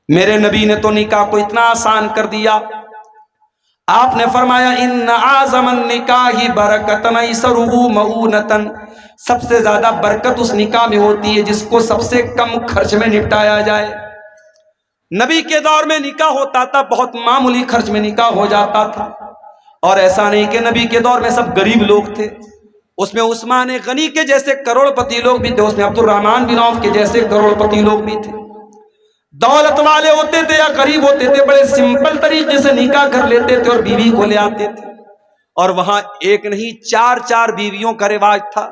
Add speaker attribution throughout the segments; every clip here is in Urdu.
Speaker 1: میرے نبی نے تو نکاح کو اتنا آسان کر دیا، آپ نے فرمایا ان اعظم النکاح برکتن ایسرہ مؤونۃ، سب سے زیادہ برکت اس نکاح میں ہوتی ہے جس کو سب سے کم خرچ میں نپٹایا جائے۔ نبی کے دور میں نکاح ہوتا تھا، بہت معمولی خرچ میں نکاح ہو جاتا تھا، اور ایسا نہیں کہ نبی کے دور میں سب غریب لوگ تھے، اس میں عثمان غنی کے جیسے کروڑ پتی لوگ بھی تھے، اس میں عبد الرحمن بن عوف کے جیسے کروڑ پتی لوگ بھی تھے۔ دولت والے ہوتے تھے یا غریب ہوتے تھے، بڑے سمپل طریقے سے نکاح کر لیتے تھے اور بیوی کو لے آتے تھے، اور وہاں ایک نہیں چار چار بیویوں کا رواج تھا۔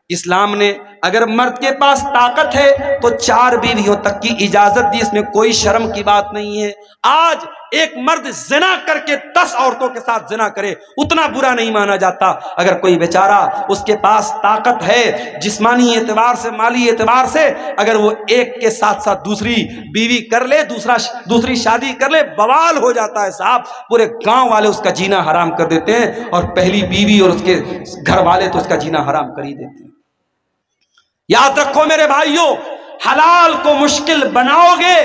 Speaker 1: اسلام نے اگر مرد کے پاس طاقت ہے تو 4 بیویوں تک کی اجازت دی، اس میں کوئی شرم کی بات نہیں ہے۔ آج ایک مرد زنا کر کے 10 عورتوں کے ساتھ زنا کرے اتنا برا نہیں مانا جاتا، اگر کوئی بیچارہ اس کے پاس طاقت ہے جسمانی اعتبار سے، مالی اعتبار سے، اگر وہ ایک کے ساتھ ساتھ دوسری بیوی کر لے، دوسری شادی کر لے، بوال ہو جاتا ہے صاحب، پورے گاؤں والے اس کا جینا حرام کر دیتے ہیں، اور پہلی بیوی اور اس کے گھر والے تو اس کا جینا حرام کر ہی دیتے ہیں۔ یاد رکھو میرے بھائیوں، حلال کو مشکل بناؤ گے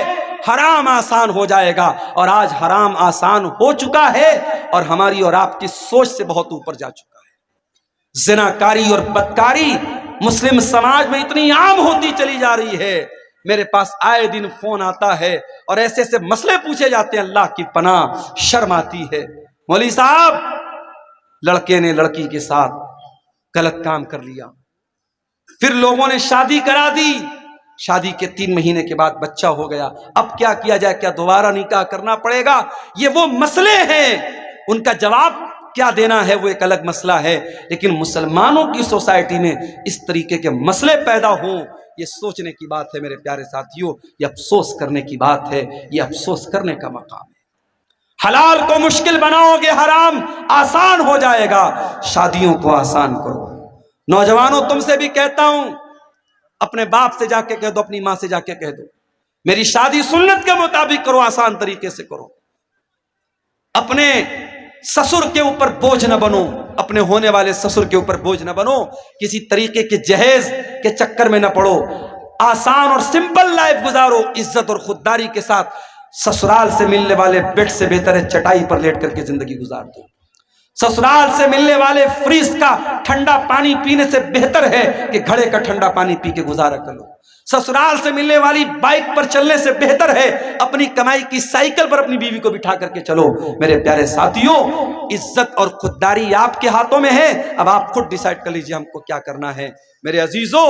Speaker 1: حرام آسان ہو جائے گا، اور آج حرام آسان ہو چکا ہے اور ہماری اور آپ کی سوچ سے بہت اوپر جا چکا ہے۔ زناکاری اور بدکاری مسلم سماج میں اتنی عام ہوتی چلی جا رہی ہے، میرے پاس آئے دن فون آتا ہے اور ایسے ایسے مسئلے پوچھے جاتے ہیں، اللہ کی پناہ شرم آتی ہے۔ مولوی صاحب، لڑکے نے لڑکی کے ساتھ غلط کام کر لیا، پھر لوگوں نے شادی کرا دی، شادی کے 3 مہینے کے بعد بچہ ہو گیا، اب کیا کیا جائے؟ کیا دوبارہ نکاح کرنا پڑے گا؟ یہ وہ مسئلے ہیں، ان کا جواب کیا دینا ہے وہ ایک الگ مسئلہ ہے، لیکن مسلمانوں کی سوسائٹی میں اس طریقے کے مسئلے پیدا ہوں، یہ سوچنے کی بات ہے میرے پیارے ساتھیوں، یہ افسوس کرنے کی بات ہے، یہ افسوس کرنے کا مقام ہے۔ حلال کو مشکل بناؤ گے حرام آسان ہو جائے گا، شادیوں کو آسان کرو۔ نوجوانوں، تم سے بھی کہتا ہوں، اپنے باپ سے جا کے کہہ دو، اپنی ماں سے جا کے کہہ دو، میری شادی سنت کے مطابق کرو، آسان طریقے سے کرو۔ اپنے سسر کے اوپر بوجھ نہ بنو، اپنے ہونے والے سسر کے اوپر بوجھ نہ بنو، کسی طریقے کے جہیز کے چکر میں نہ پڑو، آسان اور سمپل لائف گزارو، عزت اور خودداری کے ساتھ۔ سسرال سے ملنے والے بیڈ سے بہتر ہے چٹائی پر لیٹ کر کے زندگی گزار دو، سسرال سے ملنے والے فریز کا ٹھنڈا پانی پینے سے بہتر ہے کہ گھڑے کا ٹھنڈا پانی پی کے گزارا کر لو، سسرال سے ملنے والی بائک پر چلنے سے بہتر ہے اپنی کمائی کی سائیکل پر اپنی بیوی کو بٹھا کر کے چلو۔ میرے پیارے ساتھیوں، عزت اور خودداری آپ کے ہاتھوں میں ہے، اب آپ خود ڈیسائیڈ کر لیجئے ہم کو کیا کرنا ہے۔ میرے عزیزوں،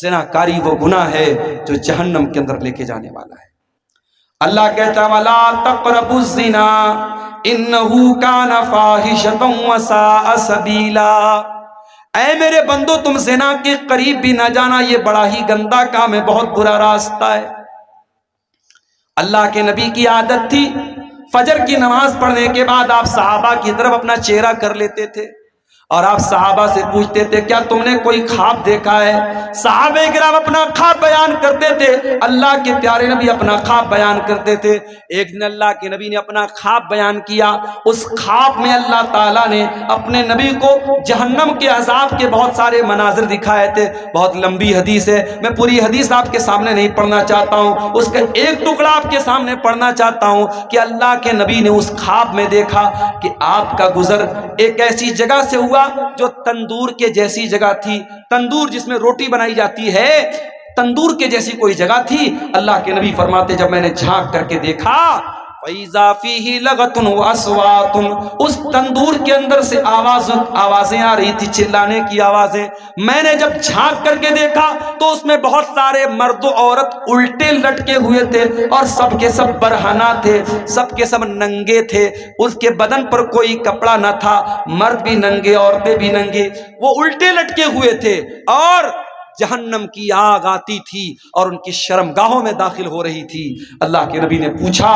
Speaker 1: زناکاری وہ گناہ ہے جو جہنم کے اندر لے کے جانے والا ہے۔ اللہ کہتا وَلَا تَقْرَبُوا الزِّنَا إِنَّهُ كَانَ فَاحِشَةً وَسَاءَ سَبِيلًا، اے میرے بندو تم زنا کے قریب بھی نہ جانا، یہ بڑا ہی گندا کام ہے، بہت برا راستہ ہے۔ اللہ کے نبی کی عادت تھی فجر کی نماز پڑھنے کے بعد آپ صحابہ کی طرف اپنا چہرہ کر لیتے تھے اور آپ صحابہ سے پوچھتے تھے کیا تم نے کوئی خواب دیکھا ہے؟ صحابہ کرام اپنا خواب بیان کرتے تھے، اللہ کے پیارے نبی اپنا خواب بیان کرتے تھے۔ ایک دن اللہ کے نبی نے اپنا خواب بیان کیا، اس خواب میں اللہ تعالیٰ نے اپنے نبی کو جہنم کے عذاب کے بہت سارے مناظر دکھائے تھے۔ بہت لمبی حدیث ہے، میں پوری حدیث آپ کے سامنے نہیں پڑھنا چاہتا ہوں، اس کا ایک ٹکڑا آپ کے سامنے پڑھنا چاہتا ہوں کہ اللہ کے نبی نے اس خواب میں دیکھا کہ آپ کا گزر ایک ایسی جگہ سے ہوا جو تندور کے جیسی جگہ تھی، تندور جس میں روٹی بنائی جاتی ہے، تندور کے جیسی کوئی جگہ تھی۔ اللہ کے نبی فرماتے جب میں نے جھانک کر کے دیکھا فَإِذَا فِيهِ لَغَةٌ وَأَصْوَاتٌ، اس تندور کے اندر سے آوازیں آ رہی تھی، چلانے کی آوازیں۔ میں نے جب جھانک کر کے دیکھا تو اس میں بہت سارے مرد و عورت الٹے لٹکے ہوئے تھے اور سب کے سب برہنہ تھے، سب کے سب ننگے تھے، اس کے بدن پر کوئی کپڑا نہ تھا، مرد بھی ننگے عورتیں بھی ننگے، وہ الٹے لٹکے ہوئے تھے اور جہنم کی آگ آتی تھی اور ان کی شرمگاہوں میں داخل ہو رہی تھی۔ اللہ کے نبی نے پوچھا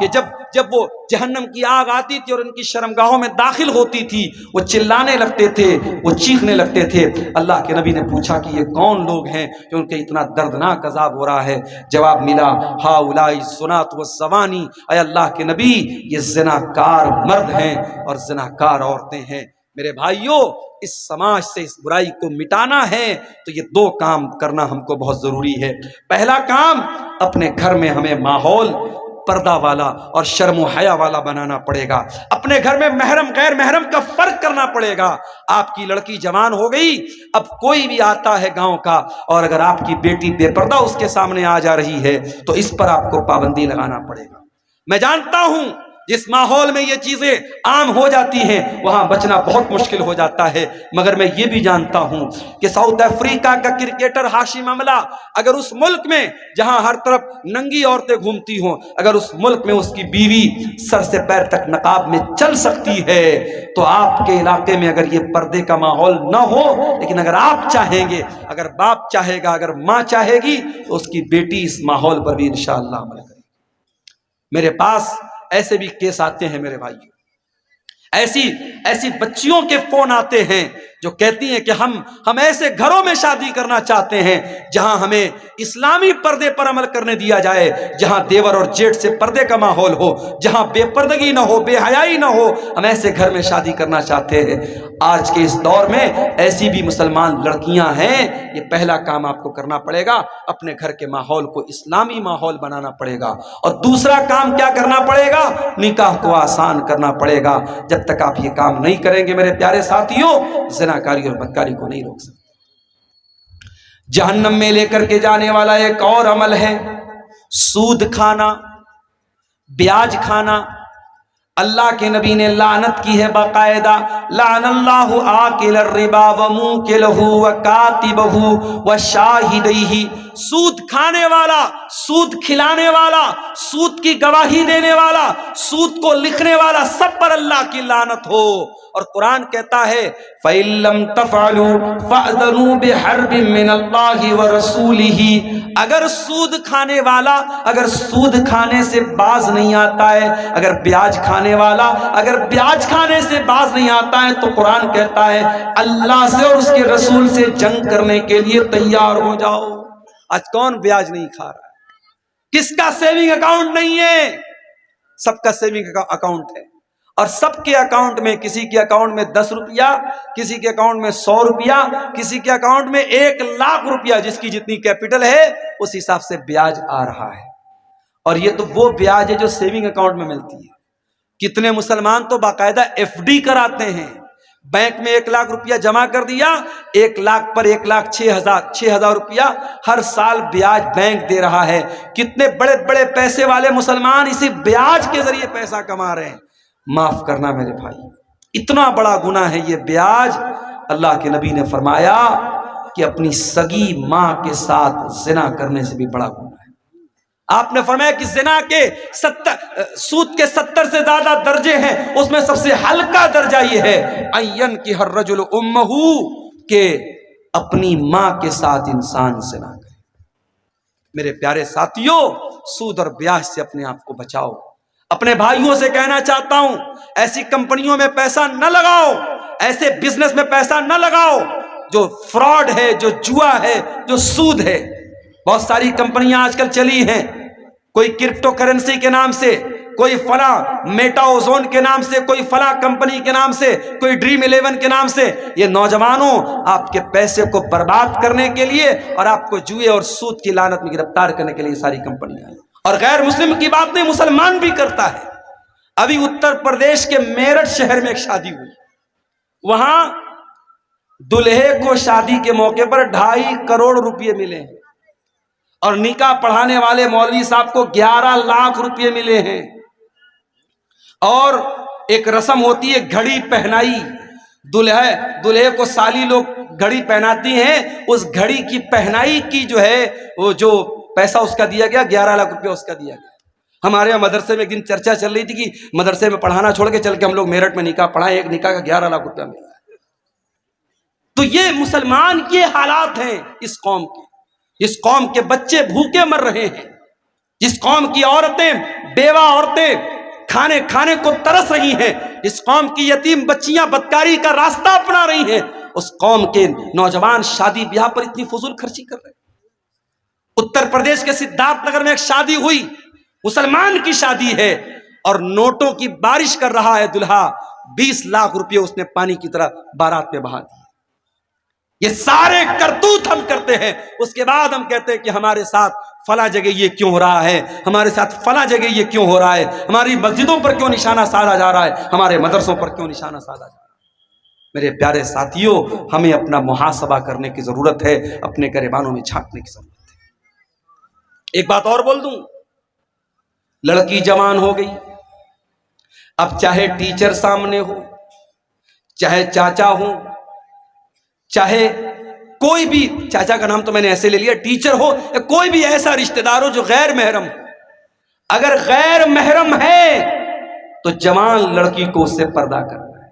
Speaker 1: کہ جب وہ جہنم کی آگ آتی تھی اور ان کی شرمگاہوں میں داخل ہوتی تھی، وہ چلانے لگتے تھے، وہ چیخنے لگتے تھے۔ اللہ کے نبی نے پوچھا کہ یہ کون لوگ ہیں کہ ان کے اتنا دردناک عذاب ہو رہا ہے؟ جواب ملا ہؤلاء الزناة والزوانی، اے اللہ کے نبی یہ زناکار مرد ہیں اور زناکار عورتیں ہیں۔ میرے بھائیوں، اس سماج سے اس برائی کو مٹانا ہے تو یہ 2 کام کرنا ہم کو بہت ضروری ہے۔ پہلا کام، اپنے گھر میں ہمیں ماحول پردہ والا اور شرم و حیا والا بنانا پڑے گا. اپنے گھر میں محرم غیر محرم کا فرق کرنا پڑے گا. آپ کی لڑکی جوان ہو گئی, اب کوئی بھی آتا ہے گاؤں کا اور اگر آپ کی بیٹی بے پردہ اس کے سامنے آ جا رہی ہے تو اس پر آپ کو پابندی لگانا پڑے گا. میں جانتا ہوں جس ماحول میں یہ چیزیں عام ہو جاتی ہیں وہاں بچنا بہت مشکل ہو جاتا ہے, مگر میں یہ بھی جانتا ہوں کہ ساؤتھ افریقہ کا کرکٹر ہاشم املہ اگر اس ملک میں جہاں ہر طرف ننگی عورتیں گھومتی ہوں, اگر اس ملک میں اس کی بیوی سر سے پیر تک نقاب میں چل سکتی ہے تو آپ کے علاقے میں اگر یہ پردے کا ماحول نہ ہو, لیکن اگر آپ چاہیں گے, اگر باپ چاہے گا, اگر ماں چاہے گی تو اس کی بیٹی اس ماحول پر بھی انشاءاللہ عمل کرے گی. میرے پاس ایسے بھی کیس آتے ہیں میرے بھائیوں, ایسی بچیوں کے فون آتے ہیں جو کہتی ہیں کہ ہم ایسے گھروں میں شادی کرنا چاہتے ہیں جہاں ہمیں اسلامی پردے پر عمل کرنے دیا جائے, جہاں دیور اور جیٹ سے پردے کا ماحول ہو, جہاں بے پردگی نہ ہو, بے حیائی نہ ہو, ہم ایسے گھر میں شادی کرنا چاہتے ہیں. آج کے اس دور میں ایسی بھی مسلمان لڑکیاں ہیں. یہ پہلا کام آپ کو کرنا پڑے گا, اپنے گھر کے ماحول کو اسلامی ماحول بنانا پڑے گا. اور دوسرا کام کیا کرنا پڑے گا, نکاح کو آسان کرنا پڑے گا. جب تک آپ یہ کام نہیں کریں گے میرے پیارے ساتھیوں, زناکاری اور بدکاری کو نہیں روک سکتے. جہنم میں لے کر کے جانے والا ایک اور عمل ہے سود کھانا, بیاج کھانا. اللہ کے نبی نے لعنت کی ہے باقاعدہ, لعن اللہ آکل الربا وموکلہ وکاتبہ وشاہدیہ. سود کھانے والا, سود کھلانے والا, سود کی گواہی دینے والا, سود کو لکھنے والا, سب پر اللہ کی لعنت ہو. اور قرآن کہتا ہے فَإِن لَّمْ تَفْعَلُوا فَأْذَنُوا بِحَرْبٍ مِّنَ اللَّهِ وَرَسُولِهِ. اگر سود کھانے والا اگر سود کھانے سے باز نہیں آتا ہے, اگر بیاج کھانے والا اگر بیاج کھانے سے باز نہیں آتا ہے, تو قرآن کہتا ہے اللہ سے اور اس کے رسول سے جنگ کرنے کے لیے تیار ہو جاؤ. آج کون بیاج نہیں کھا رہا ہے؟ کس کا سیونگ اکاؤنٹ نہیں ہے؟ سب کا سیونگ اکاؤنٹ ہے, اور سب کے اکاؤنٹ میں, کسی کے اکاؤنٹ میں 10 روپیہ, کسی کے اکاؤنٹ میں 100 روپیہ, کسی کے اکاؤنٹ میں 1 لاکھ روپیہ. جس کی جتنی کیپٹل ہے اس حساب سے بیاج آ رہا ہے. اور یہ تو وہ بیاج ہے جو سیونگ اکاؤنٹ میں ملتی ہے. کتنے مسلمان تو باقاعدہ ایف ڈی کراتے ہیں, بینک میں 1 لاکھ روپیہ جمع کر دیا, 1 لاکھ پر 1,06,000 روپیہ ہر سال بیاج بینک دے رہا ہے. کتنے بڑے بڑے پیسے والے مسلمان اسی بیاج کے ذریعے پیسہ کما رہے ہیں. معاف کرنا میرے بھائی, اتنا بڑا گناہ ہے یہ بیاج. اللہ کے نبی نے فرمایا کہ اپنی سگی ماں کے ساتھ زنا کرنے سے بھی بڑا گناہ ہے. آپ نے فرمایا کہ زنا کے سود کے 70 سے زیادہ درجے ہیں, اس میں سب سے ہلکا درجہ یہ ہے این کی ہر رجل امہ, کہ اپنی ماں کے ساتھ انسان زنا کرے. میرے پیارے ساتھیوں, سود اور بیاج سے اپنے آپ کو بچاؤ. اپنے بھائیوں سے کہنا چاہتا ہوں ایسی کمپنیوں میں پیسہ نہ لگاؤ, ایسے بزنس میں پیسہ نہ لگاؤ جو فراڈ ہے, جو جوا ہے, جو سود ہے. بہت ساری کمپنیاں آج کل چلی ہیں, کوئی کرپٹو کرنسی کے نام سے, کوئی فلاں میٹا اوزون کے نام سے, کوئی فلاں کمپنی کے نام سے, کوئی ڈریم 11 کے نام سے. یہ نوجوانوں آپ کے پیسے کو برباد کرنے کے لیے اور آپ کو جوئے اور سود کی لعنت میں گرفتار کرنے کے لیے ساری کمپنیاں ہیں. اور غیر مسلم کی بات نہیں, مسلمان بھی کرتا ہے. ابھی اتر پردیش کے میرٹھ شہر میں ایک شادی ہوئی, وہاں دلہے کو شادی کے موقع پر 2.5 کروڑ روپے ملے ہیں, اور نکاح پڑھانے والے مولوی صاحب کو 11 لاکھ روپے ملے ہیں. اور ایک رسم ہوتی ہے گھڑی پہنائی, دلہے کو سالی لوگ گھڑی پہناتی ہیں, اس گھڑی کی پہنائی کی جو ہے وہ جو پیسہ اس کا دیا گیا 11 لاکھ روپے اس کا دیا گیا. ہمارے یہاں مدرسے میں ایک دن چرچا چل رہی تھی کہ مدرسے میں پڑھانا چھوڑ کے چل کے ہم لوگ میرٹھ میں نکاح پڑھائیں, ایک نکاح کا 11 لاکھ روپیہ ملا. تو یہ مسلمان یہ حالات ہیں اس قوم کے. جس قوم کے بچے بھوکے مر رہے ہیں, جس قوم کی عورتیں بیوہ عورتیں کھانے کو ترس رہی ہیں, جس قوم کی یتیم بچیاں بدکاری کا راستہ اپنا رہی ہیں, اس قوم کے نوجوان شادی بیاہ پر اتنی فضول خرچی کر رہے ہیں. اتر پردیش کے سدھارتھ نگر میں ایک شادی ہوئی, مسلمان کی شادی ہے, اور نوٹوں کی بارش کر رہا ہے دلہا. 20 لاکھ روپے اس نے پانی کی طرح بارات پہ بہا دیے. یہ سارے کرتوت ہم کرتے ہیں, اس کے بعد ہم کہتے ہیں کہ ہمارے ساتھ فلاں جگہ یہ کیوں ہو رہا ہے، ہمارے ساتھ فلاں جگہ یہ کیوں ہو رہا ہے، ہماری مسجدوں پر کیوں نشانہ سادھا جا رہا ہے، ہمارے مدرسوں پر کیوں نشانہ سادھا جا رہا ہے۔ میرے پیارے ساتھیوں، ہمیں اپنا محاسبہ کرنے کی ضرورت ہے، اپنے گریبانوں میں جھانکنے کی ضرورت ہے۔ ایک بات اور بول دوں، لڑکی جوان ہو گئی، اب چاہے ٹیچر سامنے ہو، چاہے چاچا ہو، چاہے کوئی بھی، چاچا کا نام تو میں نے ایسے لے لیا، ٹیچر ہو یا کوئی بھی ایسا رشتہ دار ہو جو غیر محرم، اگر غیر محرم ہے تو جوان لڑکی کو اس سے پردہ کرنا ہے۔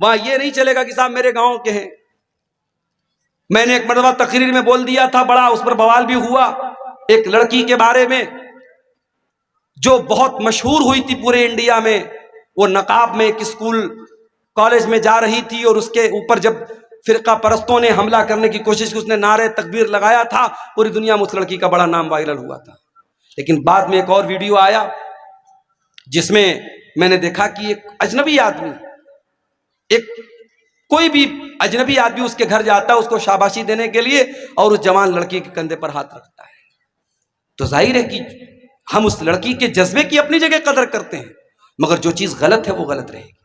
Speaker 1: وہاں یہ نہیں چلے گا کہ صاحب میرے گاؤں کے ہیں۔ میں نے ایک مرتبہ تقریر میں بول دیا تھا، بڑا اس پر بوال بھی ہوا، ایک لڑکی کے بارے میں جو بہت مشہور ہوئی تھی پورے انڈیا میں۔ وہ نقاب میں ایک اسکول کالج میں جا رہی تھی اور اس کے اوپر جب فرقہ پرستوں نے حملہ کرنے کی کوشش کی، اس نے نعرے تکبیر لگایا تھا، پوری دنیا میں اس لڑکی کا بڑا نام وائرل ہوا تھا۔ لیکن بعد میں ایک اور ویڈیو آیا جس میں میں نے دیکھا کہ ایک اجنبی آدمی، ایک کوئی بھی اجنبی آدمی اس کے گھر جاتا ہے اس کو شاباشی دینے کے لیے اور اس جوان لڑکی کے کندھے پر ہاتھ رکھتا ہے۔ تو ظاہر ہے کہ ہم اس لڑکی کے جذبے کی اپنی جگہ قدر کرتے ہیں، مگر جو چیز غلط ہے وہ غلط رہے گی۔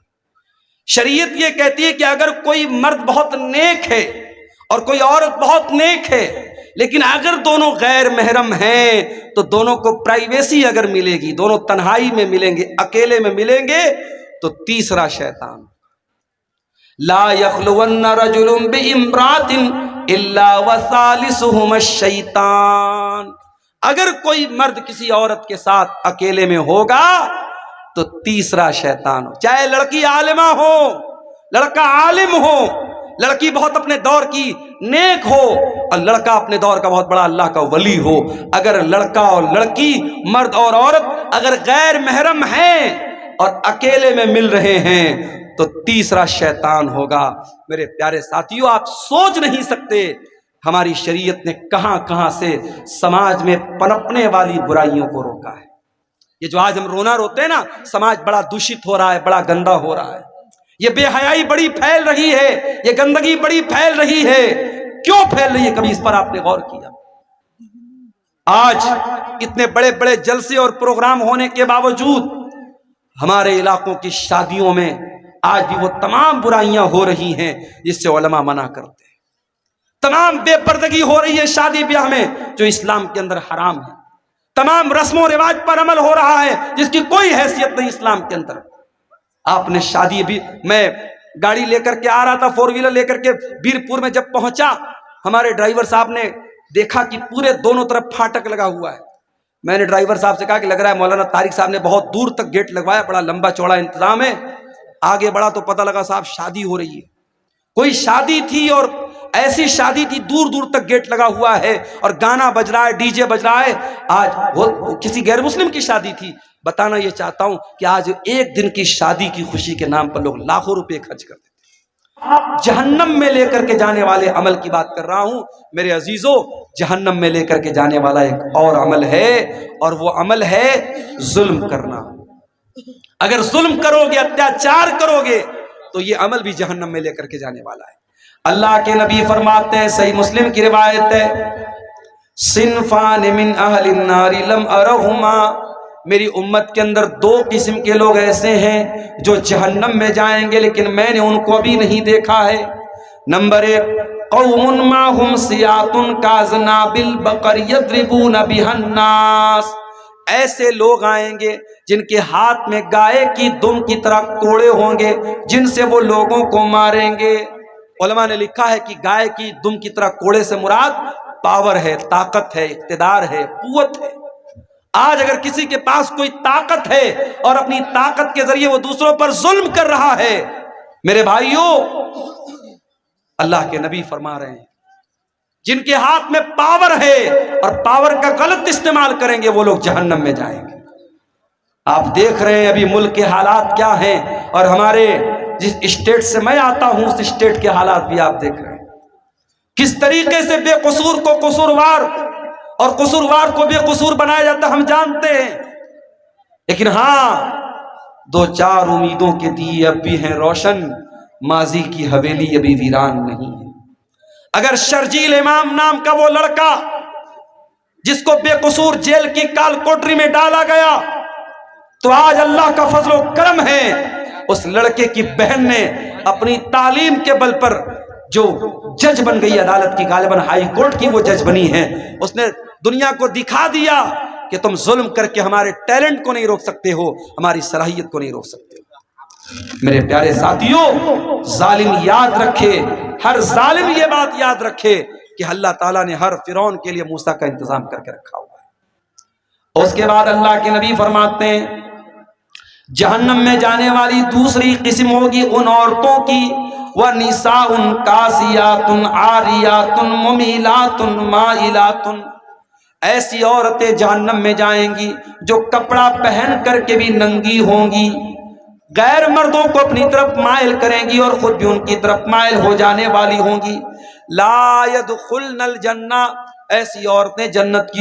Speaker 1: شریعت یہ کہتی ہے کہ اگر کوئی مرد بہت نیک ہے اور کوئی عورت بہت نیک ہے، لیکن اگر دونوں غیر محرم ہیں تو دونوں کو پرائیویسی اگر ملے گی، دونوں تنہائی میں ملیں گے، اکیلے میں ملیں گے، تو تیسرا شیطان، لا یخلون رجل بامرأۃ الا وثالثہما الشیطان، اگر کوئی مرد کسی عورت کے ساتھ اکیلے میں ہوگا تو تیسرا شیطان ہو، چاہے لڑکی عالمہ ہو، لڑکا عالم ہو، لڑکی بہت اپنے دور کی نیک ہو اور لڑکا اپنے دور کا بہت بڑا اللہ کا ولی ہو، اگر لڑکا اور لڑکی، مرد اور عورت اگر غیر محرم ہیں اور اکیلے میں مل رہے ہیں تو تیسرا شیطان ہوگا۔ میرے پیارے ساتھیوں، آپ سوچ نہیں سکتے ہماری شریعت نے کہاں کہاں سے سماج میں پنپنے والی برائیوں کو روکا ہے۔ یہ جو آج ہم رونا روتے ہیں نا، سماج بڑا دشت ہو رہا ہے، بڑا گندا ہو رہا ہے، یہ بے حیائی بڑی پھیل رہی ہے، یہ گندگی بڑی پھیل رہی ہے، کیوں پھیل رہی ہے؟ کبھی اس پر آپ نے غور کیا؟ آج اتنے بڑے بڑے جلسے اور پروگرام ہونے کے باوجود ہمارے علاقوں کی شادیوں میں آج بھی وہ تمام برائیاں ہو رہی ہیں جس سے علماء منع کرتے ہیں، تمام بے پردگی ہو رہی ہے شادی بیاہ میں جو اسلام کے اندر حرام ہے، تمام رسم و رواج پر عمل ہو رہا ہے جس کی کوئی حیثیت نہیں اسلام کے اندر۔ آپ نے شادی بھی، میں گاڑی لے کر کے آ رہا تھا، 4 ویلر لے کر کے بیرپور میں جب پہنچا، ہمارے ڈرائیور صاحب نے دیکھا کہ پورے دونوں طرف پھاٹک لگا ہوا ہے۔ میں نے ڈرائیور صاحب سے کہا کہ لگ رہا ہے مولانا طارق صاحب نے بہت دور تک گیٹ لگوایا، بڑا لمبا چوڑا انتظام ہے۔ آگے بڑھا تو پتہ لگا صاحب شادی ہو رہی ہے، کوئی شادی تھی اور ایسی شادی تھی، دور دور تک گیٹ لگا ہوا ہے اور گانا بج رہا ہے، ڈی جے بج رہا ہے۔ آج وہ کسی غیر مسلم کی شادی تھی۔ بتانا یہ چاہتا ہوں کہ آج ایک دن کی شادی کی خوشی کے نام پر لوگ لاکھوں روپے خرچ کرتے ہیں۔ جہنم میں لے کر کے جانے والے عمل کی بات کر رہا ہوں میرے عزیزوں، جہنم میں لے کر کے جانے والا ایک اور عمل ہے، اور وہ عمل ہے ظلم کرنا۔ اگر ظلم کرو گے، اتیاچار کرو گے تو یہ عمل بھی جہنم میں لے کر کے جانے والا ہے۔ اللہ کے نبی فرماتے ہیں، صحیح مسلم کی روایت ہے، صنفان من اہل النار لم ارہما، میری امت کے اندر 2 قسم کے لوگ ایسے ہیں جو جہنم میں جائیں گے لیکن میں نے ان کو ابھی نہیں دیکھا ہے۔ نمبر 1، قوم معہم سیاط کاذناب البقر یضربون بها الناس، ایسے لوگ آئیں گے جن کے ہاتھ میں گائے کی دم کی طرح کوڑے ہوں گے جن سے وہ لوگوں کو ماریں گے۔ علماء نے لکھا ہے کہ گائے کی دم کی طرح کوڑے سے مراد پاور ہے، طاقت ہے، اقتدار ہے، قوت ہے۔ آج اگر کسی کے پاس کوئی طاقت ہے اور اپنی طاقت کے ذریعے وہ دوسروں پر ظلم کر رہا ہے، میرے بھائیوں، اللہ کے نبی فرما رہے ہیں جن کے ہاتھ میں پاور ہے اور پاور کا غلط استعمال کریں گے وہ لوگ جہنم میں جائیں گے۔ آپ دیکھ رہے ہیں ابھی ملک کے حالات کیا ہیں، اور ہمارے جس اسٹیٹ سے میں آتا ہوں اس اسٹیٹ کے حالات بھی آپ دیکھ رہے ہیں، کس طریقے سے بے قصور کو قصوروار اور قصوروار کو بے قصور بنایا جاتا ہم جانتے ہیں۔ لیکن ہاں، 2-4 امیدوں کے دیے اب بھی ہیں روشن، ماضی کی حویلی ابھی ویران نہیں ہے۔ اگر شرجیل امام نام کا وہ لڑکا جس کو بے قصور جیل کی کال کوٹری میں ڈالا گیا، تو آج اللہ کا فضل و کرم ہے، اس لڑکے کی بہن نے اپنی تعلیم کے بل پر جو جج بن گئی عدالت کی، غالباً ہائی کورٹ کی وہ جج بنی ہے، اس نے دنیا کو دکھا دیا کہ تم ظلم کر کے ہمارے ٹیلنٹ کو نہیں روک سکتے ہو، ہماری صلاحیت کو نہیں روک سکتے ہو۔ میرے پیارے ساتھیوں، ظالم یاد رکھے، ہر ظالم یہ بات یاد رکھے کہ اللہ تعالیٰ نے ہر فرعون کے لیے موسیٰ کا انتظام کر کے رکھا ہوا ہے۔ اس کے بعد اللہ کے نبی فرماتے ہیں جہنم میں جانے والی دوسری قسم ہوگی ان عورتوں کی، وَنِسَاءٌ کاسیاتٌ عاریاتٌ ممیلاتٌ مائلاتٌ، ایسی عورتیں جہنم میں جائیں گی جو کپڑا پہن کر کے بھی ننگی ہوں گی، غیر مردوں کو اپنی طرف مائل کریں گی اور خود بھی ان کی طرف مائل ہو جانے والی ہوں گی۔ لا يدخلن الجنہ، ایسی عورتیں جنت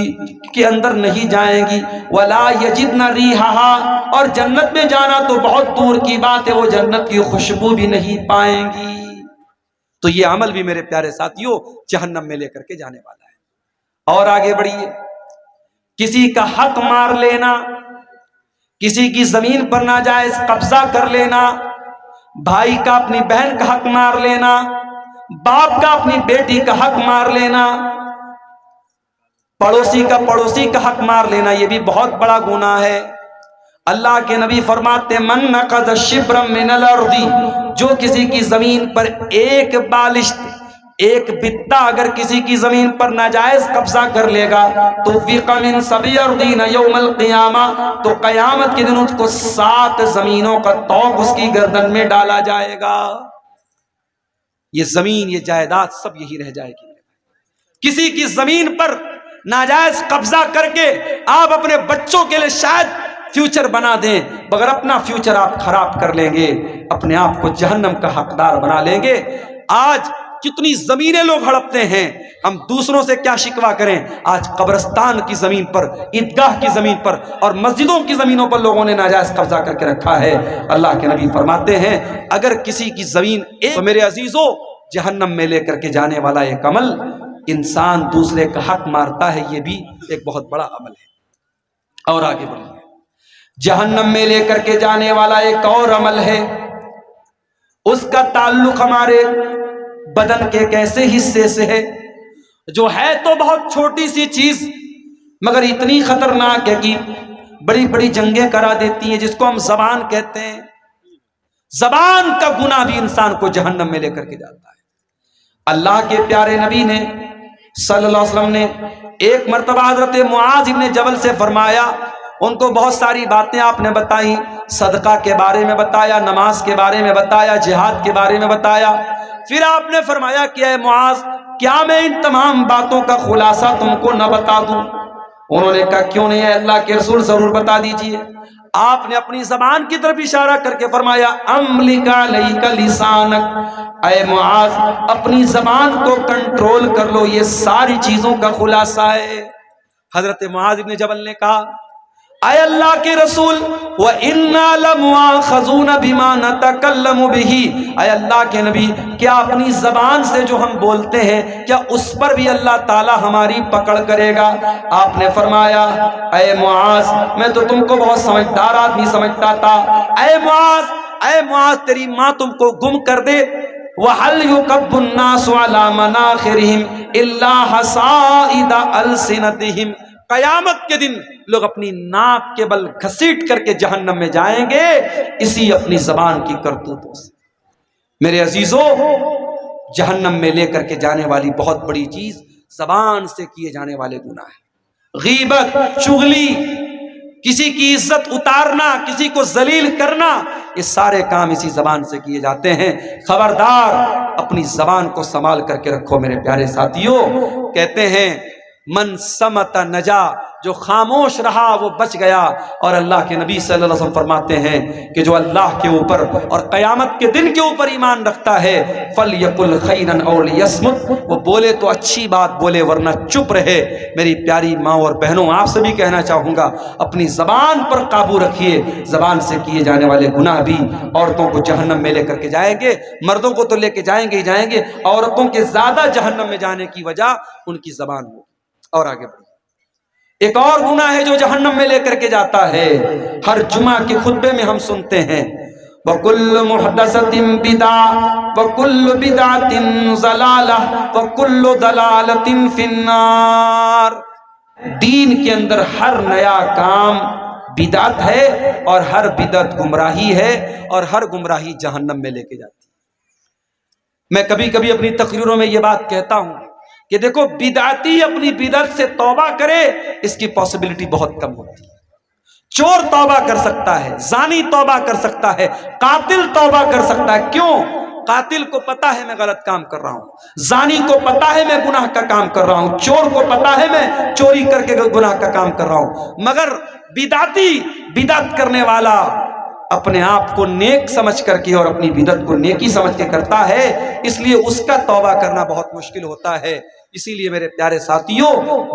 Speaker 1: کے اندر نہیں جائیں گی۔ ولا یجدن ریحہا، اور جنت میں جانا تو بہت دور کی بات ہے، وہ جنت کی خوشبو بھی نہیں پائیں گی۔ تو یہ عمل بھی میرے پیارے ساتھیوں جہنم میں لے کر کے جانے والا ہے۔ اور آگے بڑھیے، کسی کا حق مار لینا، کسی کی زمین پر ناجائز قبضہ کر لینا، بھائی کا اپنی بہن کا حق مار لینا، باپ کا اپنی بیٹی کا حق مار لینا، پڑوسی کا حق مار لینا، یہ بھی بہت بڑا گناہ ہے۔ اللہ کے نبی فرماتے من نقض شبرا من الارض، جو کسی کی زمین پر ایک بالشت، ایک بتا اگر کسی کی زمین پر ناجائز قبضہ کر لے گا تو فیق من 7 ارضین یوم القیامہ، تو قیامت کے دن اس کو 7 زمینوں کا طوق اس کی گردن میں ڈالا جائے گا۔ یہ زمین، یہ جائیداد سب یہی رہ جائے گی۔ کسی کی زمین پر ناجائز قبضہ کر کے آپ اپنے بچوں کے لیے شاید فیوچر بنا دیں، مگر اپنا فیوچر آپ خراب کر لیں گے، اپنے آپ کو جہنم کا حقدار بنا لیں گے۔ آج کتنی زمینیں لوگ ہڑپتے ہیں، ہم دوسروں سے کیا شکوہ کریں؟ آج قبرستان کی زمین پر، عیدگاہ کی زمین پر اور مسجدوں کی زمینوں پر لوگوں نے ناجائز قبضہ کر کے رکھا ہے۔ اللہ کے نبی فرماتے ہیں اگر کسی کی زمین تو میرے عزیزوں جہنم میں لے کر کے جانے والا ایک عمل، انسان دوسرے کا حق مارتا ہے، یہ بھی ایک بہت بڑا عمل ہے۔ اور آگے بڑھیں، جہنم میں لے کر کے جانے والا ایک اور عمل ہے، اس کا تعلق ہمارے بدن کے ایک ایسے حصے سے ہے جو ہے تو بہت چھوٹی سی چیز مگر اتنی خطرناک ہے کہ بڑی بڑی جنگیں کرا دیتی ہیں، جس کو ہم زبان کہتے ہیں۔ زبان کا گناہ بھی انسان کو جہنم میں لے کر کے جاتا ہے۔ اللہ کے پیارے نبی نے صلی اللہ علیہ وسلم نے ایک مرتبہ حضرت معاذ ابن جبل سے فرمایا، ان کو بہت ساری باتیں آپ نے بتائیں، صدقہ کے بارے میں بتایا، نماز کے بارے میں بتایا، جہاد کے بارے میں بتایا، پھر آپ نے فرمایا کہ اے معاذ کیا میں ان تمام باتوں کا خلاصہ تم کو نہ بتا دوں؟ انہوں نے کہا کیوں نہیں، اے اللہ کے رسول ضرور بتا دیجئے۔ آپ نے اپنی زبان کی طرف اشارہ کر کے فرمایا املک علیک لسانک، اے معاذ اپنی زبان کو کنٹرول کر لو، یہ ساری چیزوں کا خلاصہ ہے۔ حضرت معاذ ابن جبل نے کہا اے اللہ کے رسول وَإِنَّا لَمُؤَاخَذُونَ بِمَا نَتَكَلَّمُ بِهِ، اے اللہ کے نبی کیا اپنی زبان سے جو ہم بولتے ہیں کیا اس پر بھی اللہ تعالی ہماری پکڑ کرے گا؟ آپ نے فرمایا اے معاذ میں تو تم کو بہت سمجھدار آدمی سمجھتا تھا، اے معاذ تیری ماں تم کو گم کر دے، وَهَلْ يُكَبُّ النَّاسُ عَلَى مَنَاخِرِهِمْ إِلَّا حَصَائِدَ أَلْسِنَتِهِمْ، قیامت کے دن لوگ اپنی ناک کے بل گھسیٹ کر کے جہنم میں جائیں گے اسی اپنی زبان کی کرتوتوں سے۔ میرے عزیزوں جہنم میں لے کر کے جانے والی بہت بڑی چیز زبان سے کیے جانے والے گناہ ہیں۔ غیبت، چغلی، کسی کی عزت اتارنا، کسی کو ذلیل کرنا، یہ سارے کام اسی زبان سے کیے جاتے ہیں۔ خبردار اپنی زبان کو سنبھال کر کے رکھو میرے پیارے ساتھیوں۔ کہتے ہیں من سمت نجا، جو خاموش رہا وہ بچ گیا، اور اللہ کے نبی صلی اللہ علیہ وسلم فرماتے ہیں کہ جو اللہ کے اوپر اور قیامت کے دن کے اوپر ایمان رکھتا ہے فَلْيَقُلْ خَيْرًا أَوْ لِيَصْمُتْ، وہ بولے تو اچھی بات بولے ورنہ چپ رہے۔ میری پیاری ماں اور بہنوں آپ سے بھی کہنا چاہوں گا اپنی زبان پر قابو رکھیے، زبان سے کیے جانے والے گناہ بھی عورتوں کو جہنم میں لے کر کے جائیں گے، مردوں کو تو لے کے جائیں گے ہی جائیں گے، عورتوں کے زیادہ جہنم میں جانے کی وجہ ان کی زبان ہو۔ اور آگے بڑھیں، ایک اور گناہ ہے جو جہنم میں لے کر کے جاتا ہے، ہر جمعہ کے خطبے میں ہم سنتے ہیں وَكُلُّ مُحْدَثَةٍ بِدْعَةٍ وَكُلُّ بِدْعَةٍ ضَلَالَةٍ وَكُلُّ ضَلَالَةٍ فِي النَّارِ۔ دین کے اندر ہر نیا کام بدعت ہے اور ہر بدعت گمراہی ہے اور ہر گمراہی جہنم میں لے کے جاتی ہے۔ میں کبھی کبھی اپنی تقریروں میں یہ بات کہتا ہوں کہ دیکھو بدعتی اپنی بدعت سے توبہ کرے اس کی پاسبلٹی بہت کم ہوتی ہے۔ چور توبہ کر سکتا ہے، زانی توبہ کر سکتا ہے، قاتل توبہ کر سکتا ہے۔ کیوں؟ قاتل کو پتا ہے میں غلط کام کر رہا ہوں، زانی کو پتا ہے میں گناہ کا کام کر رہا ہوں، چور کو پتا ہے میں چوری کر کے گناہ کا کام کر رہا ہوں، مگر بدعتی، بدعت کرنے والا اپنے آپ کو نیک سمجھ کر کے اور اپنی بدعت کو نیکی سمجھ کے کرتا ہے، اس لیے اس کا توبہ کرنا بہت مشکل ہوتا ہے۔ اسی لیے میرے پیارے ساتھیوں،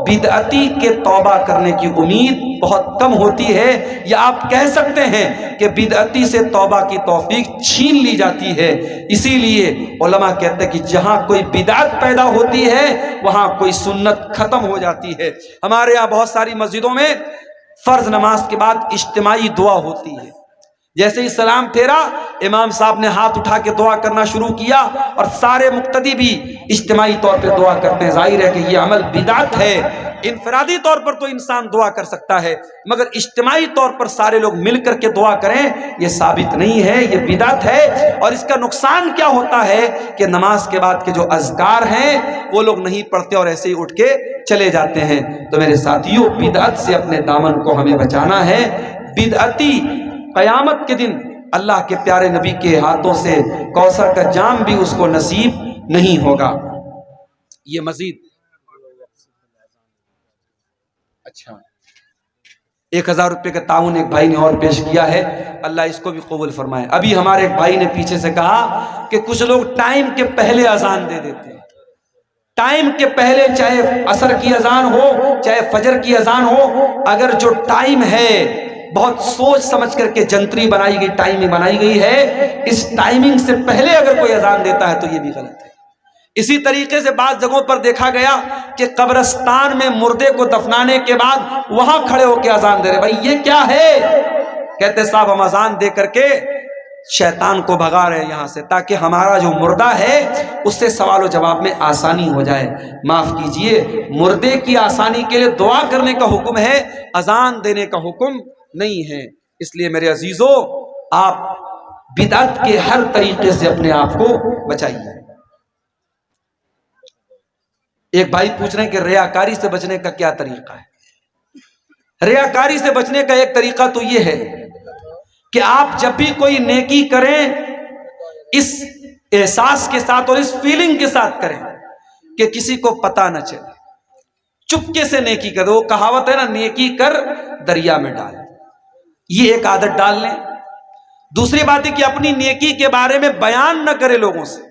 Speaker 1: بدعتی کے توبہ کرنے کی امید بہت کم ہوتی ہے، یا آپ کہہ سکتے ہیں کہ بدعتی سے توبہ کی توفیق چھین لی جاتی ہے۔ اسی لیے علماء کہتے ہیں کہ جہاں کوئی بدعت پیدا ہوتی ہے وہاں کوئی سنت ختم ہو جاتی ہے۔ ہمارے یہاں بہت ساری مسجدوں میں فرض نماز کے بعد اجتماعی دعا ہوتی ہے، جیسے ہی سلام پھیرا امام صاحب نے ہاتھ اٹھا کے دعا کرنا شروع کیا اور سارے مقتدی بھی اجتماعی طور پہ دعا کرتے ہیں۔ ظاہر ہے کہ یہ عمل بدعت ہے۔ انفرادی طور پر تو انسان دعا کر سکتا ہے، مگر اجتماعی طور پر سارے لوگ مل کر کے دعا کریں یہ ثابت نہیں ہے، یہ بدعت ہے۔ اور اس کا نقصان کیا ہوتا ہے کہ نماز کے بعد کے جو اذکار ہیں وہ لوگ نہیں پڑھتے اور ایسے ہی اٹھ کے چلے جاتے ہیں۔ تو میرے ساتھیوں، بدعت سے اپنے دامن کو ہمیں بچانا ہے۔ بدعتی قیامت کے دن اللہ کے پیارے نبی کے ہاتھوں سے کوثر کا جام بھی اس کو نصیب نہیں ہوگا۔ یہ مزید اچھا 1000 روپے کا تعاون ایک بھائی نے اور پیش کیا ہے، اللہ اس کو بھی قبول فرمائے۔ ابھی ہمارے ایک بھائی نے پیچھے سے کہا کہ کچھ لوگ ٹائم کے پہلے اذان دے دیتے ہیں، ٹائم کے پہلے، چاہے عصر کی اذان ہو چاہے فجر کی اذان ہو، اگر جو ٹائم ہے بہت سوچ سمجھ کر کے جنتری بنائی گئی، ٹائمنگ بنائی گئی ہے، اس ٹائمنگ سے پہلے اگر کوئی اذان دیتا ہے تو یہ بھی غلط ہے۔ اسی طریقے سے بعض جگہوں پر دیکھا گیا کہ قبرستان میں مردے کو دفنانے کے بعد وہاں کھڑے ہو کے اذان دے رہے، بھائی یہ کیا ہے؟ کہتے صاحب ہم اذان دے کر کے شیطان کو بھگا رہے ہیں یہاں سے، تاکہ ہمارا جو مردہ ہے اس سے سوال و جواب میں آسانی ہو جائے۔ معاف کیجئے، مردے کی آسانی کے لیے دعا کرنے کا حکم ہے، اذان دینے کا حکم نہیں ہے۔ اس لیے میرے عزیزو، آپ بدعت کے ہر طریقے سے اپنے آپ کو بچائیے۔ ایک بھائی پوچھ رہے ہیں کہ ریاکاری سے بچنے کا کیا طریقہ ہے؟ ریاکاری سے بچنے کا ایک طریقہ تو یہ ہے کہ آپ جب بھی کوئی نیکی کریں اس احساس کے ساتھ اور اس فیلنگ کے ساتھ کریں کہ کسی کو پتہ نہ چلے، چپکے سے نیکی کرو۔ وہ کہاوت ہے نا، نیکی کر دریا میں ڈال، یہ ایک عادت ڈال لیں۔ دوسری بات ہے کہ اپنی نیکی کے بارے میں بیان نہ کرے لوگوں سے۔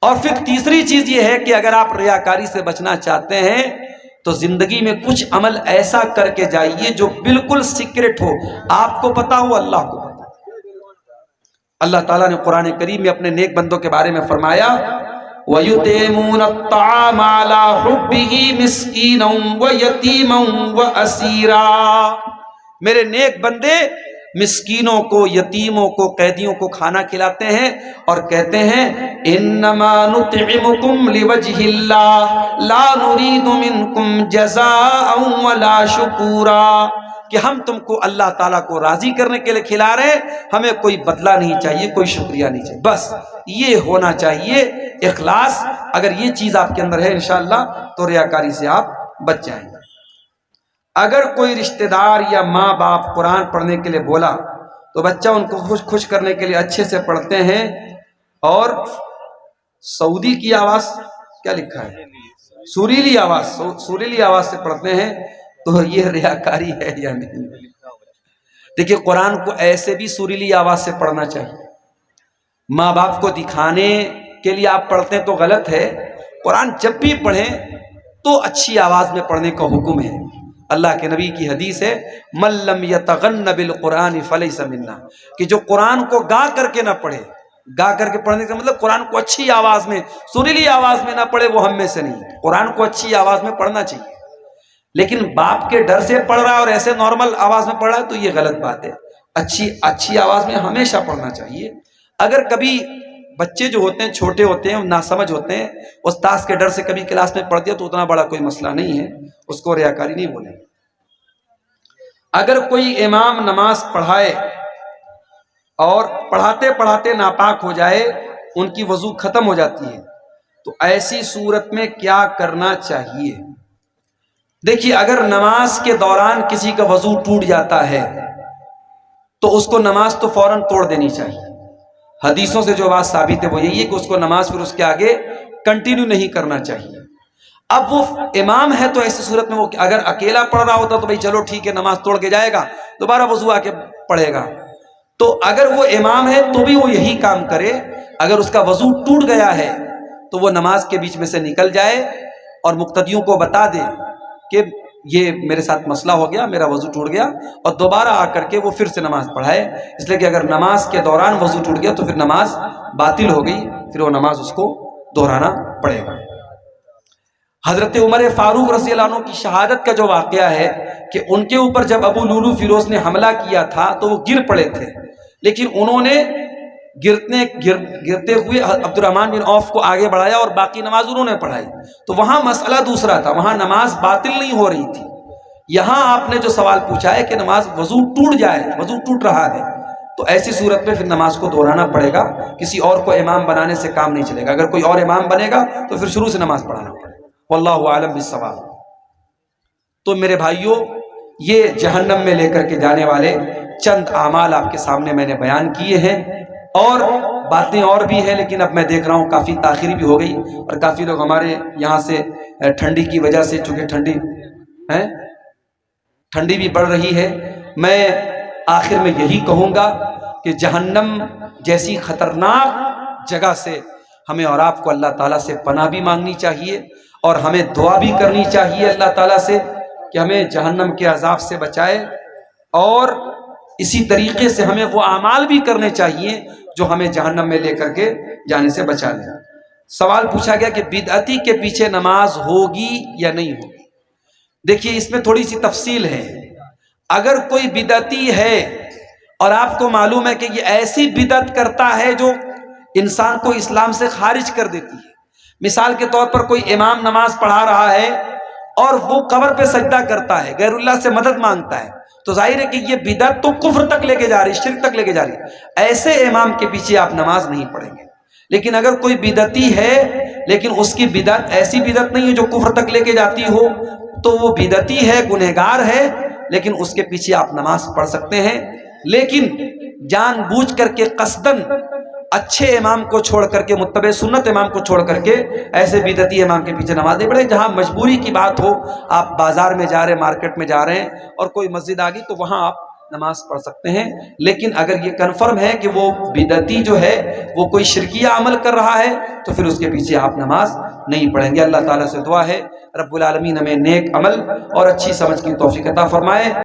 Speaker 1: اور پھر تیسری چیز یہ ہے کہ اگر آپ ریاکاری سے بچنا چاہتے ہیں تو زندگی میں کچھ عمل ایسا کر کے جائیے جو بالکل سیکرٹ ہو، آپ کو پتا ہو، اللہ کو پتا۔ اللہ تعالیٰ نے قرآن کریم میں اپنے نیک بندوں کے بارے میں فرمایا وَيُطْعِمُونَ الطَّعَامَ عَلَىٰ حُبِّهِ مِسْكِينًا وَيَتِيمًا وَأَسِيرًا۔ میرے نیک بندے مسکینوں کو، یتیموں کو، قیدیوں کو کھانا کھلاتے ہیں اور کہتے ہیں انما نطعمکم لوجہ اللہ لا نرید منکم جزاء ولا شکورا، کہ ہم تم کو اللہ تعالیٰ کو راضی کرنے کے لیے کھلا رہے ہیں، ہمیں کوئی بدلہ نہیں چاہیے، کوئی شکریہ نہیں چاہیے، بس یہ ہونا چاہیے اخلاص۔ اگر یہ چیز آپ کے اندر ہے انشاءاللہ تو ریاکاری سے آپ بچ جائیں گے۔ اگر کوئی رشتہ دار یا ماں باپ قرآن پڑھنے کے لیے بولا تو بچہ ان کو خوش کرنے کے لیے اچھے سے پڑھتے ہیں، اور سعودی کی آواز کیا لکھا ہے، سریلی آواز سے پڑھتے ہیں، تو یہ ریاکاری ہے یا نہیں؟ دیکھیے قرآن کو ایسے بھی سریلی آواز سے پڑھنا چاہیے۔ ماں باپ کو دکھانے کے لیے آپ پڑھتے ہیں تو غلط ہے۔ قرآن جب بھی پڑھیں تو اچھی آواز میں پڑھنے کا حکم ہے۔ اللہ کے نبی کی حدیث ہے من لم یتغن بالقرآن فلیس منا، کہ جو قرآن کو گا کر کے نہ پڑھے، گا کر کے پڑھنے کا مطلب قرآن کو اچھی آواز میں، سریلی آواز میں نہ پڑھے، وہ ہم میں سے نہیں۔ قرآن کو اچھی آواز میں پڑھنا چاہیے، لیکن باپ کے ڈر سے پڑھ رہا ہے اور ایسے نارمل آواز میں پڑھ رہا ہے تو یہ غلط بات ہے. اچھی آواز میں ہمیشہ پڑھنا چاہیے. اگر کبھی بچے جو ہوتے ہیں چھوٹے ہوتے ہیں ناسمجھ ہوتے ہیں، استاذ کے ڈر سے کبھی کلاس میں پڑھ دیا تو اتنا بڑا کوئی مسئلہ نہیں ہے، اس کو ریاکاری نہیں بولیں. اگر کوئی امام نماز پڑھائے اور پڑھاتے پڑھاتے ناپاک ہو جائے، ان کی وضو ختم ہو جاتی ہے، تو ایسی صورت میں کیا کرنا چاہیے؟ دیکھیے، اگر نماز کے دوران کسی کا وضو ٹوٹ جاتا ہے تو اس کو نماز تو فوراً توڑ دینی چاہیے. حدیثوں سے جو بات ثابت ہے وہ یہی ہے کہ اس کو نماز پھر اس کے آگے کنٹینیو نہیں کرنا چاہیے. اب وہ امام ہے تو ایسی صورت میں وہ اگر اکیلا پڑھ رہا ہوتا تو بھائی چلو ٹھیک ہے، نماز توڑ کے جائے گا، دوبارہ وضو آ کے پڑھے گا. تو اگر وہ امام ہے تو بھی وہ یہی کام کرے. اگر اس کا وضو ٹوٹ گیا ہے تو وہ نماز کے بیچ میں سے نکل جائے اور مقتدیوں کو بتا دے کہ یہ میرے ساتھ مسئلہ ہو گیا، میرا وضو ٹوٹ گیا، اور دوبارہ آ کر کے وہ پھر سے نماز پڑھائے. اس لیے کہ اگر نماز کے دوران وضو ٹوٹ گیا تو پھر نماز باطل ہو گئی، پھر وہ نماز اس کو دہرانا پڑے گا. حضرت عمر فاروق رضی اللہ عنہ کی شہادت کا جو واقعہ ہے کہ ان کے اوپر جب ابو لولو فیروز نے حملہ کیا تھا تو وہ گر پڑے تھے، لیکن انہوں نے گرتے ہوئے عبد الرحمن بن عوف کو آگے بڑھایا اور باقی نماز انہوں نے پڑھائی. تو وہاں مسئلہ دوسرا تھا، وہاں نماز باطل نہیں ہو رہی تھی. یہاں آپ نے جو سوال پوچھا ہے کہ نماز وضو ٹوٹ جائے، وضو ٹوٹ رہا ہے، تو ایسی صورت میں پھر نماز کو دہرانا پڑے گا. کسی اور کو امام بنانے سے کام نہیں چلے گا. اگر کوئی اور امام بنے گا تو پھر شروع سے نماز پڑھانا پڑے گا. واللہ اعلم بالصواب. تو میرے بھائیوں، یہ جہنم میں لے کر کے جانے والے چند اعمال آپ کے سامنے میں نے بیان کیے ہیں، اور باتیں اور بھی ہیں، لیکن اب میں دیکھ رہا ہوں کافی تاخیر بھی ہو گئی اور کافی لوگ ہمارے یہاں سے ٹھنڈی کی وجہ سے، چونکہ ٹھنڈی بھی بڑھ رہی ہے، میں آخر میں یہی کہوں گا کہ جہنم جیسی خطرناک جگہ سے ہمیں اور آپ کو اللہ تعالیٰ سے پناہ بھی مانگنی چاہیے، اور ہمیں دعا بھی کرنی چاہیے اللہ تعالیٰ سے کہ ہمیں جہنم کے عذاب سے بچائے. اور اسی طریقے سے ہمیں وہ اعمال بھی کرنے چاہیے جو ہمیں جہنم میں لے کر کے جانے سے بچا لیں. سوال پوچھا گیا کہ بدعتی کے پیچھے نماز ہوگی یا نہیں ہوگی. دیکھیے، اس میں تھوڑی سی تفصیل ہے. اگر کوئی بدعتی ہے اور آپ کو معلوم ہے کہ یہ ایسی بدعت کرتا ہے جو انسان کو اسلام سے خارج کر دیتی ہے، مثال کے طور پر کوئی امام نماز پڑھا رہا ہے اور وہ قبر پہ سجدہ کرتا ہے، غیر اللہ سے مدد مانگتا ہے، تو ظاہر ہے کہ یہ بدعت تو کفر تک لے کے جا رہی ہے، شرک تک لے کے جا رہی ہے. ایسے امام کے پیچھے آپ نماز نہیں پڑھیں گے. لیکن اگر کوئی بدعتی ہے لیکن اس کی بدعت ایسی بدعت نہیں ہے جو کفر تک لے کے جاتی ہو، تو وہ بدعتی ہے، گنہگار ہے، لیکن اس کے پیچھے آپ نماز پڑھ سکتے ہیں. لیکن جان بوجھ کر کے قصدن اچھے امام کو چھوڑ کر کے، متبع سنت امام کو چھوڑ کر کے ایسے بدعتی امام کے پیچھے نماز نہیں پڑھے. جہاں مجبوری کی بات ہو، آپ بازار میں جا رہے ہیں، مارکیٹ میں جا رہے ہیں اور کوئی مسجد آ گئی تو وہاں آپ نماز پڑھ سکتے ہیں. لیکن اگر یہ کنفرم ہے کہ وہ بدعتی جو ہے وہ کوئی شرکیہ عمل کر رہا ہے تو پھر اس کے پیچھے آپ نماز نہیں پڑھیں گے. اللہ تعالیٰ سے دعا ہے رب العالمین ہمیں نیک عمل اور اچھی سمجھ کی توفیق عطا فرمائے.